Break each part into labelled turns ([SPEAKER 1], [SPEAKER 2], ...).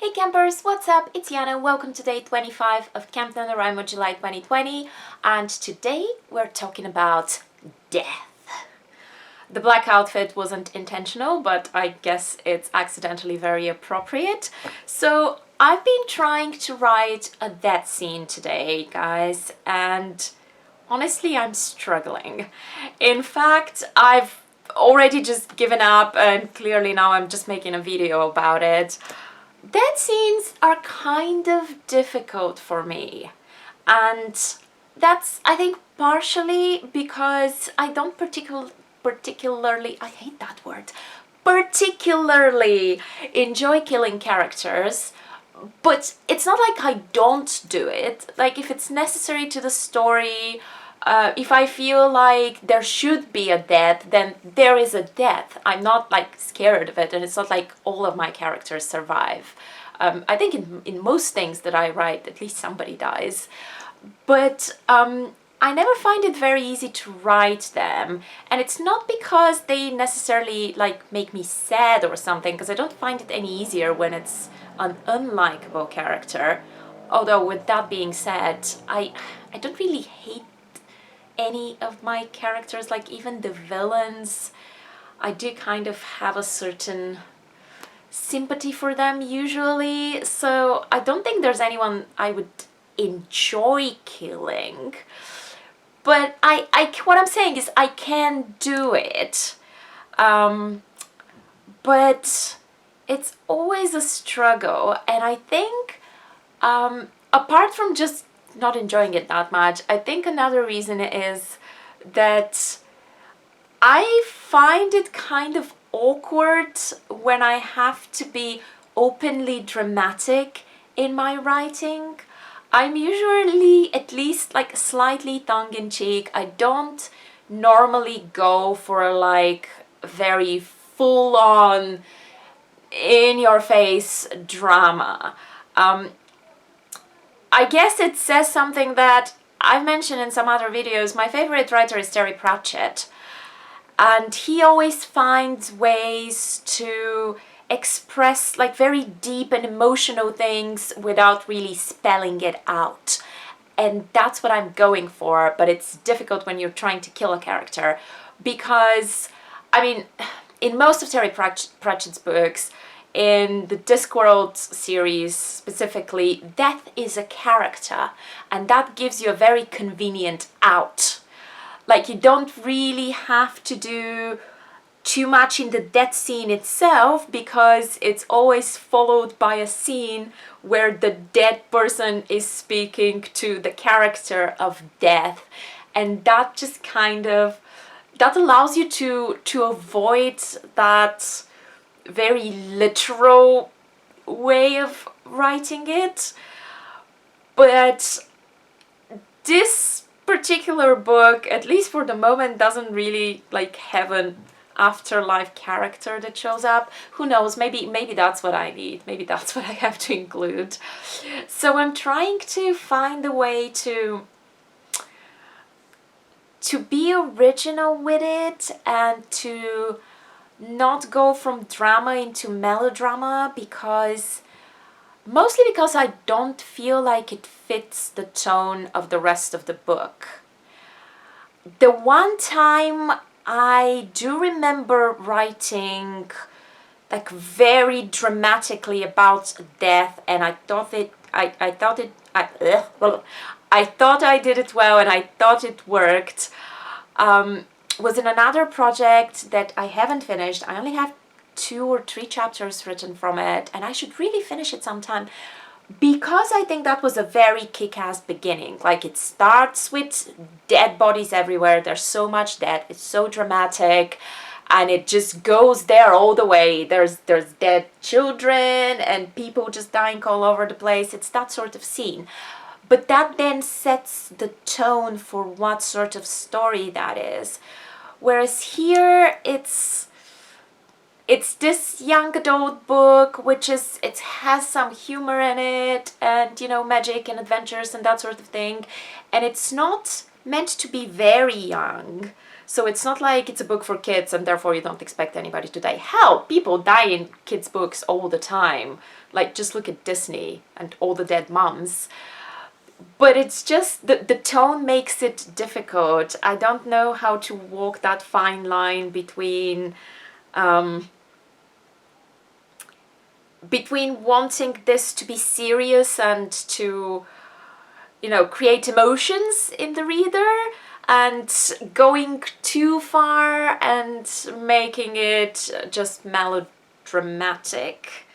[SPEAKER 1] Hey campers, what's up? It's Yana. Welcome to day 25 of Camp NaNoWriMo July 2020, and today we're talking about death. The black outfit wasn't intentional, but I guess it's accidentally very appropriate. So I've been trying to write a death scene today, guys, and honestly I'm struggling. In fact, I've already just given up, and clearly now I'm just making a video about it. Death scenes are kind of difficult for me, and that's, I think, partially because I don't particularly, I hate that word, particularly enjoy killing characters. But it's not like I don't do it. Like, if it's necessary to the story, if I feel like there should be a death, then there is a death. I'm not like scared of it, and it's not like all of my characters survive. I think in most things that I write, at least somebody dies. But I never find it very easy to write them, and it's not because they necessarily like make me sad or something, because I don't find it any easier when it's an unlikable character. Although with that being said, I don't really hate any of my characters, like even the villains. I do kind of have a certain sympathy for them usually, so I don't think there's anyone I would enjoy killing. But what I'm saying is I can do it, but it's always a struggle. And I think apart from just not enjoying it that much, I think another reason is that I find it kind of awkward when I have to be openly dramatic in my writing. I'm usually at least like slightly tongue-in-cheek. I don't normally go for like very full-on in-your-face drama. I guess it says something that I've mentioned in some other videos. My favorite writer is Terry Pratchett, and he always finds ways to express like very deep and emotional things without really spelling it out. And that's what I'm going for, but it's difficult when you're trying to kill a character, because, I mean, in most of Terry Pratchett's books, in the Discworld series specifically, death is a character, and that gives you a very convenient out. Like, you don't really have to do too much in the death scene itself, because it's always followed by a scene where the dead person is speaking to the character of death, and that just kind of, that allows you to avoid that very literal way of writing it. But this particular book, at least for the moment, doesn't really like have an afterlife character that shows up. Who knows, maybe that's what I need, maybe that's what I have to include. So I'm trying to find a way to be original with it, and to not go from drama into melodrama, mostly because I don't feel like it fits the tone of the rest of the book. The one time I do remember writing like very dramatically about death, and I thought I did it well, and I thought it worked, was in another project that I haven't finished. I only have 2 or 3 chapters written from it, and I should really finish it sometime, because I think that was a very kick-ass beginning. Like, it starts with dead bodies everywhere, there's so much death, it's so dramatic, and it just goes there all the way. There's dead children and people just dying all over the place. It's that sort of scene. But that then sets the tone for what sort of story that is. Whereas here, it's this young adult book, which is, it has some humor in it, and, you know, magic and adventures and that sort of thing. And it's not meant to be very young. So it's not like it's a book for kids and therefore you don't expect anybody to die. Hell, people die in kids' books all the time. Like, just look at Disney and all the dead moms. But it's just the tone makes it difficult. I don't know how to walk that fine line between wanting this to be serious and to, you know, create emotions in the reader, and going too far and making it just melodramatic.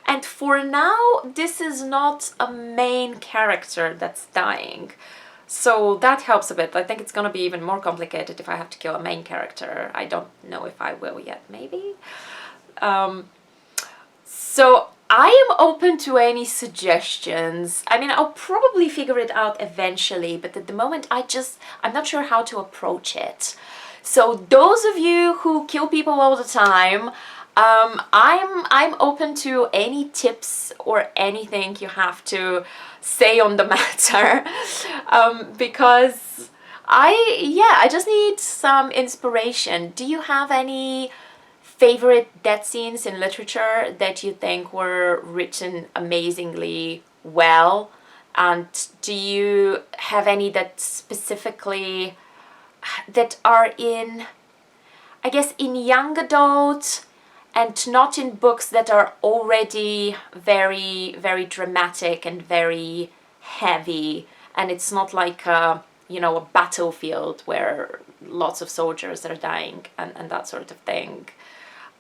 [SPEAKER 1] And for now, this is not a main character that's dying. So that helps a bit. I think it's gonna be even more complicated if I have to kill a main character. I don't know if I will yet, maybe. So I am open to any suggestions. I mean, I'll probably figure it out eventually, but at the moment I'm not sure how to approach it. So those of you who kill people all the time, I'm open to any tips or anything you have to say on the matter, because I just need some inspiration. Do you have any favorite death scenes in literature that you think were written amazingly well? And do you have any that specifically that are in, I guess, in young adult and not in books that are already very, very dramatic and very heavy, and it's not like a, you know, a battlefield where lots of soldiers are dying and that sort of thing?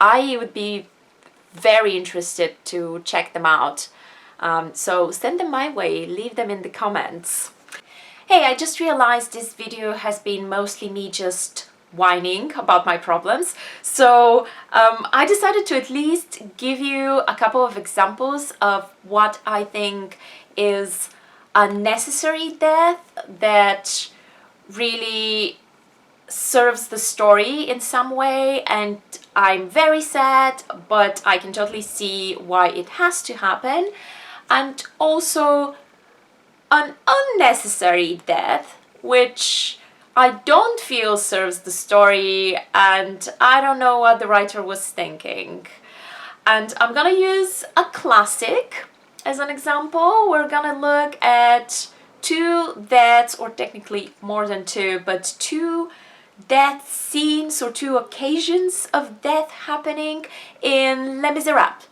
[SPEAKER 1] I would be very interested to check them out. So send them my way, leave them in the comments. Hey, I just realized this video has been mostly me just whining about my problems. So I decided to at least give you a couple of examples of what I think is a necessary death that really serves the story in some way, and I'm very sad, but I can totally see why it has to happen. And also an unnecessary death, which I don't feel serves the story, and I don't know what the writer was thinking. And I'm gonna use a classic as an example. We're gonna look at two deaths, or technically more than two, but two death scenes or two occasions of death happening in Les Miserables.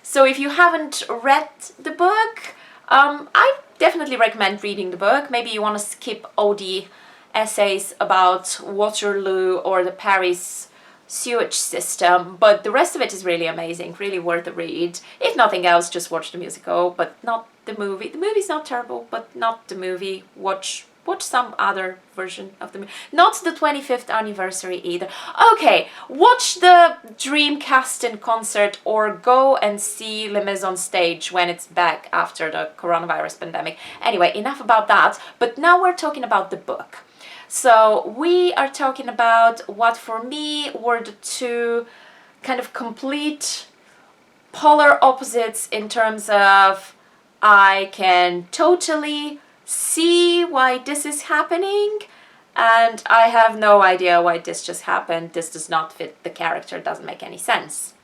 [SPEAKER 1] So if you haven't read the book, I definitely recommend reading the book. Maybe you want to skip all the essays about Waterloo or the Paris sewage system, but the rest of it is really amazing, really worth a read. If nothing else, just watch the musical, but not the movie. The movie's not terrible, but not the movie. Watch some other version of the movie. Not the 25th anniversary either. Okay, watch the Dreamcast in concert, or go and see Les Mis on stage when it's back after the coronavirus pandemic. Anyway, enough about that, but now we're talking about the book. So we are talking about what for me were the two kind of complete polar opposites in terms of I can totally see why this is happening, and I have no idea why this just happened. This does not fit the character, doesn't make any sense.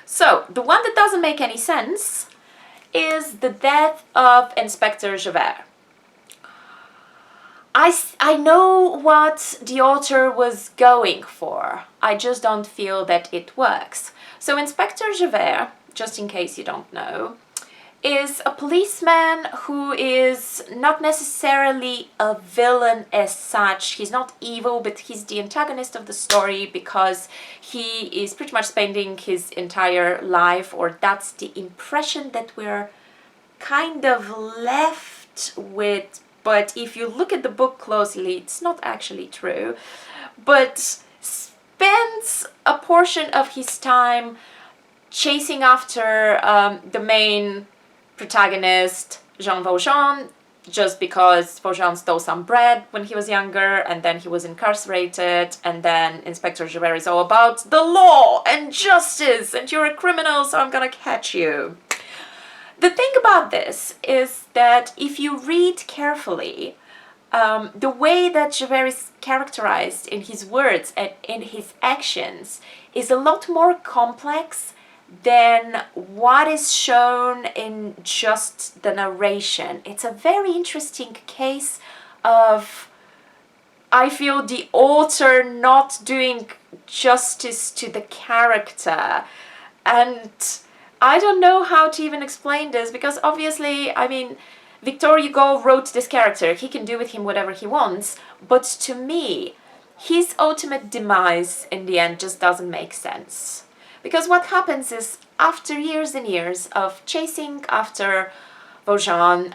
[SPEAKER 1] So the one that doesn't make any sense is the death of Inspector Javert. I know what the author was going for. I just don't feel that it works. So Inspector Javert, just in case you don't know, is a policeman who is not necessarily a villain as such. He's not evil, but he's the antagonist of the story because he is pretty much spending his entire life, or that's the impression that we're kind of left with. But if you look at the book closely, it's not actually true. But spends a portion of his time chasing after the main protagonist, Jean Valjean, just because Valjean stole some bread when he was younger, and then he was incarcerated, and then Inspector Javert is all about the law and justice, and you're a criminal, so I'm gonna catch you. The thing about this is that if you read carefully, the way that Javert is characterized in his words and in his actions is a lot more complex than what is shown in just the narration. It's a very interesting case of, I feel, the author not doing justice to the character. And I don't know how to even explain this, because obviously, I mean, Victor Hugo wrote this character. He can do with him whatever he wants. But to me, his ultimate demise in the end just doesn't make sense. Because what happens is, after years and years of chasing after Valjean,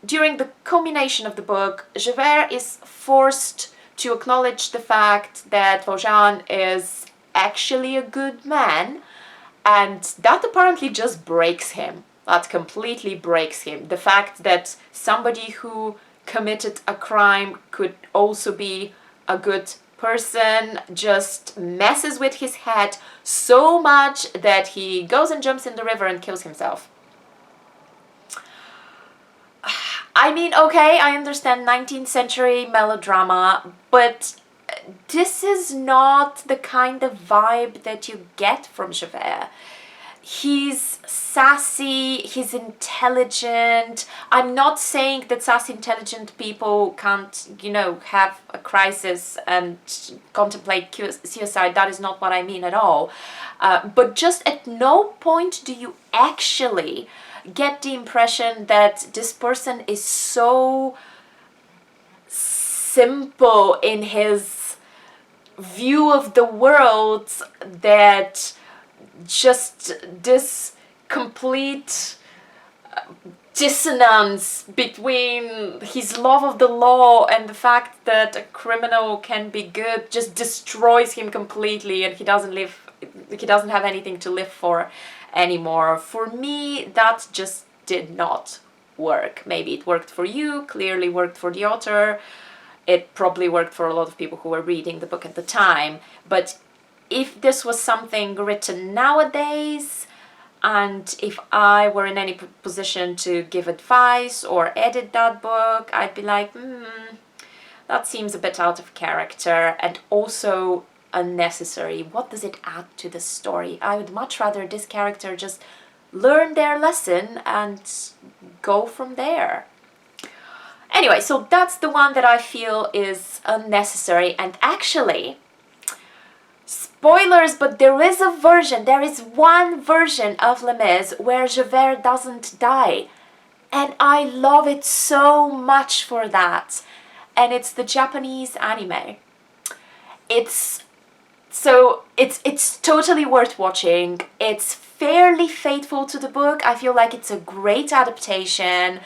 [SPEAKER 1] during the culmination of the book, Javert is forced to acknowledge the fact that Valjean is actually a good man, and that apparently just breaks him. That completely breaks him. The fact that somebody who committed a crime could also be a good person just messes with his head so much that he goes and jumps in the river and kills himself. I mean, okay, I understand 19th century melodrama, but this is not the kind of vibe that you get from Javert. He's sassy, he's intelligent. I'm not saying that sassy, intelligent people can't, you know, have a crisis and contemplate suicide. That is not what I mean at all. But just at no point do you actually get the impression that this person is so simple in his view of the world that just this complete dissonance between his love of the law and the fact that a criminal can be good just destroys him completely, and he doesn't have anything to live for anymore. For me, that just did not work. Maybe it worked for you, clearly worked for the author. It probably worked for a lot of people who were reading the book at the time. But if this was something written nowadays, and if I were in any position to give advice or edit that book, I'd be like, that seems a bit out of character and also unnecessary. What does it add to the story? I would much rather this character just learn their lesson and go from there. Anyway, so that's the one that I feel is unnecessary. And actually, spoilers, but there is one version of Les Mis where Javert doesn't die. And I love it so much for that. And it's the Japanese anime. It's totally worth watching. It's fairly faithful to the book. I feel like it's a great adaptation.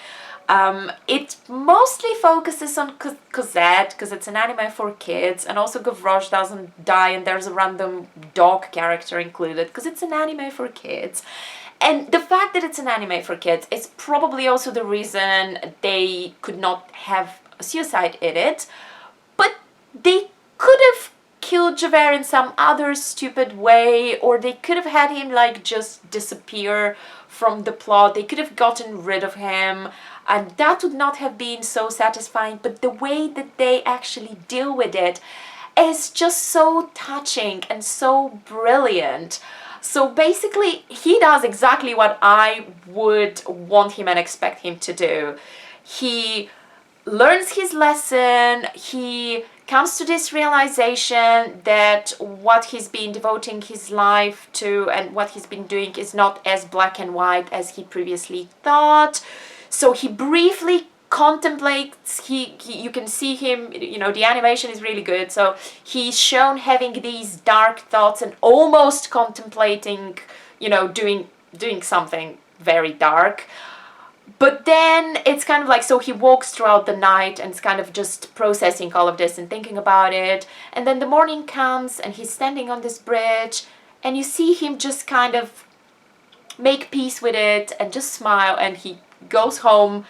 [SPEAKER 1] It mostly focuses on Cosette because it's an anime for kids, and also Gavroche doesn't die and there's a random dog character included because it's an anime for kids. And the fact that it's an anime for kids is probably also the reason they could not have a suicide in it, but they could have killed Javert in some other stupid way, or they could have had him like just disappear from the plot. They could have gotten rid of him, and that would not have been so satisfying. But the way that they actually deal with it is just so touching and so brilliant. So basically, he does exactly what I would want him and expect him to do. He learns his lesson, he comes to this realization that what he's been devoting his life to and what he's been doing is not as black and white as he previously thought. So he briefly contemplates, you can see him, you know, the animation is really good, so he's shown having these dark thoughts and almost contemplating, you know, doing something very dark. But then it's kind of like, so he walks throughout the night and is kind of just processing all of this and thinking about it. And then the morning comes and he's standing on this bridge and you see him just kind of make peace with it and just smile, and he goes home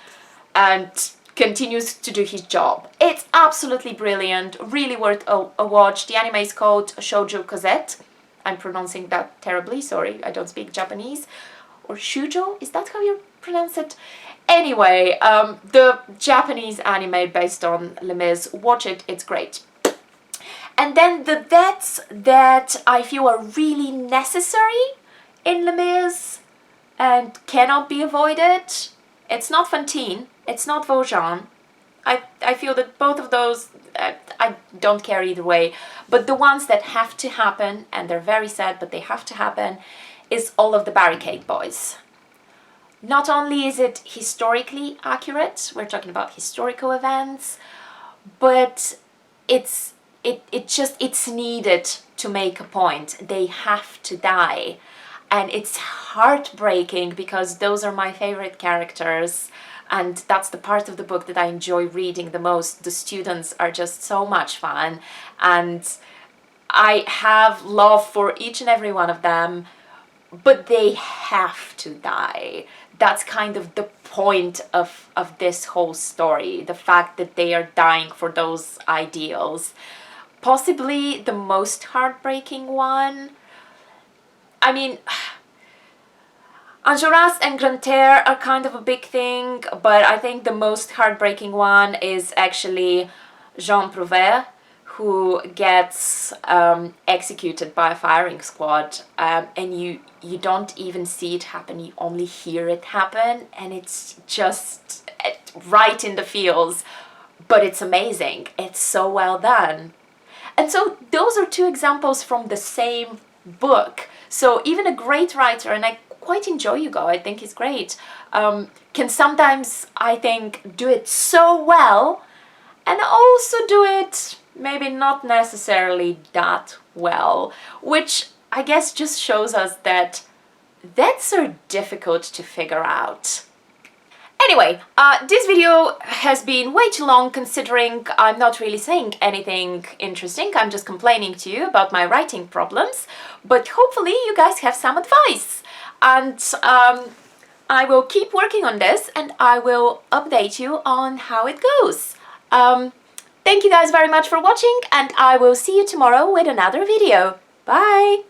[SPEAKER 1] and continues to do his job. It's absolutely brilliant, really worth a watch. The anime is called Shoujo Cosette. I'm pronouncing that terribly, sorry, I don't speak Japanese. or Shujo, is that how you pronounce it? Anyway, the Japanese anime based on Les Mis, watch it, it's great. And then the deaths that I feel are really necessary in Les Mis and cannot be avoided, it's not Fantine, it's not Valjean. I feel that both of those, I don't care either way, but the ones that have to happen, and they're very sad, but they have to happen, is all of the Barricade Boys. Not only is it historically accurate, we're talking about historical events, but it's needed to make a point. They have to die. And it's heartbreaking because those are my favorite characters. And that's the part of the book that I enjoy reading the most. The students are just so much fun. And I have love for each and every one of them. But they have to die. That's kind of the point of this whole story. The fact that they are dying for those ideals. Possibly the most heartbreaking one. I mean, Enjolras and Grantaire are kind of a big thing, but I think the most heartbreaking one is actually Jean Prouvaire, who gets executed by a firing squad, and you don't even see it happen, you only hear it happen, and it's just right in the feels, but it's amazing, it's so well done. And so those are two examples from the same book. So even a great writer, and I quite enjoy Hugo, I think he's great, can sometimes, I think, do it so well, and also do it maybe not necessarily that well, which I guess just shows us that that's so difficult to figure out. Anyway, this video has been way too long considering I'm not really saying anything interesting, I'm just complaining to you about my writing problems, but hopefully you guys have some advice. And I will keep working on this and I will update you on how it goes. Thank you guys very much for watching and I will see you tomorrow with another video. Bye!